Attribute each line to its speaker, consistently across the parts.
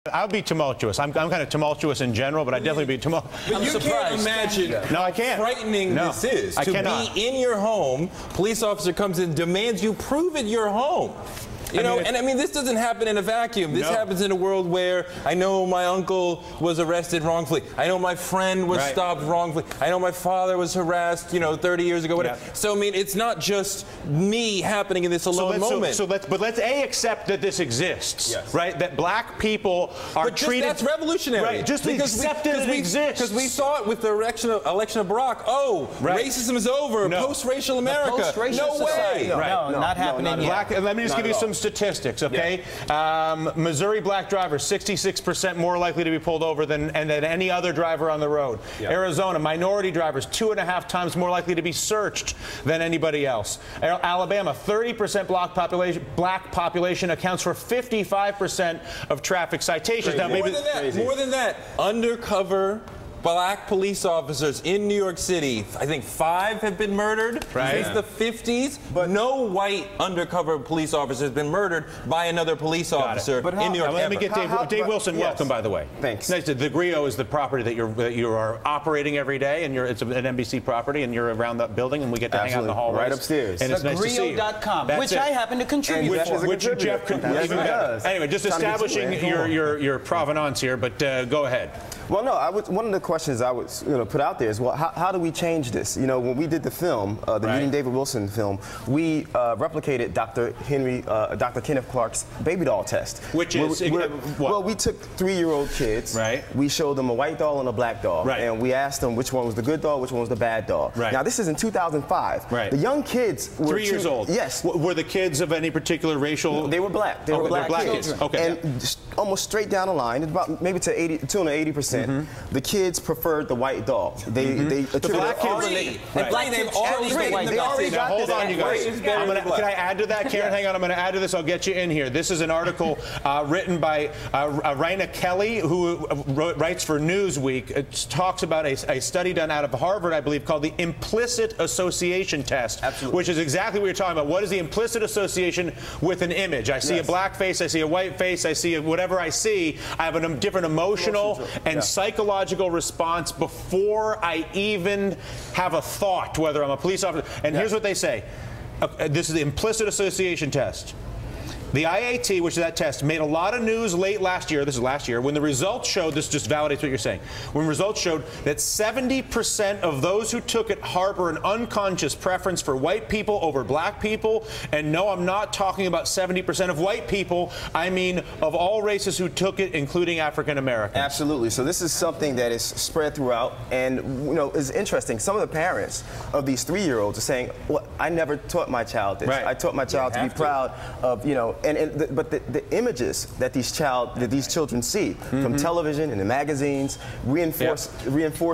Speaker 1: I would be tumultuous. I'm kind of tumultuous in general, but I'd definitely be tumultuous.
Speaker 2: But you can't imagine
Speaker 1: I can't.
Speaker 2: how frightening this is.
Speaker 1: I
Speaker 2: to
Speaker 1: cannot.
Speaker 2: be in your home, police officer comes in, demands you prove it your home. You know, and I mean, this doesn't happen in a vacuum. This happens in a world where I know my uncle was arrested wrongfully. I know my friend was stopped wrongfully. I know my father was harassed, 30 years ago, whatever. So, I mean, it's not just me happening in this alone moment.
Speaker 1: But let's accept that this exists, right? That black people are treated.
Speaker 2: That's revolutionary.
Speaker 1: Right, just accept that it exists.
Speaker 2: Because we saw it with the election of Barack. Oh, racism is over. Post-racial America.
Speaker 3: Post-racial society.
Speaker 1: No,
Speaker 3: not happening yet.
Speaker 1: Let me just give you some statistics, okay? Missouri black drivers, 66% more likely to be pulled over than any other driver on the road. Arizona, minority drivers, 2.5 times more likely to be searched than anybody else. Alabama, 30% black population accounts for 55% of traffic citations. Now,
Speaker 2: more than that, undercover black police officers in New York City, I think 5 have been murdered since the 50s. But no white undercover police officer has been murdered by another police officer in New York.
Speaker 1: Let me get Dave Wilson. Welcome, by the way.
Speaker 3: Thanks.
Speaker 1: Nice. The Grio is the property that you are operating every day, and it's an NBC property, and you're around that building, and we get to hang out in the hallways.
Speaker 3: Right upstairs.
Speaker 1: And it's nice to see you.
Speaker 3: Thegrio.com, which I happen to contribute for.
Speaker 1: Which Jeff could even better. Anyway, just establishing your provenance here, but go ahead.
Speaker 3: Well, no, one of the questions I would put out there is, well, how do we change this? When we did the film, the Meeting David Wilson film, we replicated Dr. Kenneth Clark's baby doll test.
Speaker 1: Which is what?
Speaker 3: Well, we took 3-year-old kids. We showed them a white doll and a black doll. And we asked them which one was the good doll, which one was the bad doll. Now, this is in 2005. The young kids were
Speaker 1: 3 years old.
Speaker 3: Yes.
Speaker 1: Were the kids of any particular racial?
Speaker 3: They were black. They were black kids.
Speaker 1: Okay.
Speaker 3: And almost straight down the line, about maybe to 80%, the kids preferred the white doll. The
Speaker 1: black kids. Now, hold on, you guys. Can I add to that, Karen? Hang on, I'm going to add to this. I'll get you in here. This is an article written by Raina Kelly, who writes for Newsweek. It talks about a study done out of Harvard, I believe, called the implicit association test, which is exactly what you're talking about. What is the implicit association with an image? I see a black face, I see a white face, I see whatever I see. I have a different emotional and psychological response before I even have a thought whether I'm a police officer. And here's what they say. This is the implicit association test. The IAT, which is that test, made a lot of news late last year. This is last year, when the results showed, this just validates what you're saying, when results showed that 70% of those who took it harbor an unconscious preference for white people over black people. And no, I'm not talking about 70% of white people. I mean of all races who took it, including African Americans.
Speaker 3: Absolutely. So this is something that is spread throughout, and is interesting. Some of the parents of these 3-year-olds are saying, "Well, I never taught my child this. I taught my child to be proud of, but the images that these children see from television and the magazines reinforce.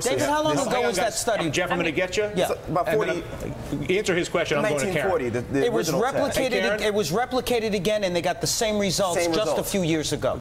Speaker 4: David, how long ago was that study?
Speaker 1: Jeff, I'm going to get you.
Speaker 3: Yeah. About 40.
Speaker 1: Answer his question. I'm going to Karen.
Speaker 3: 1940.
Speaker 4: It was replicated again, and they got the same results just a few years ago.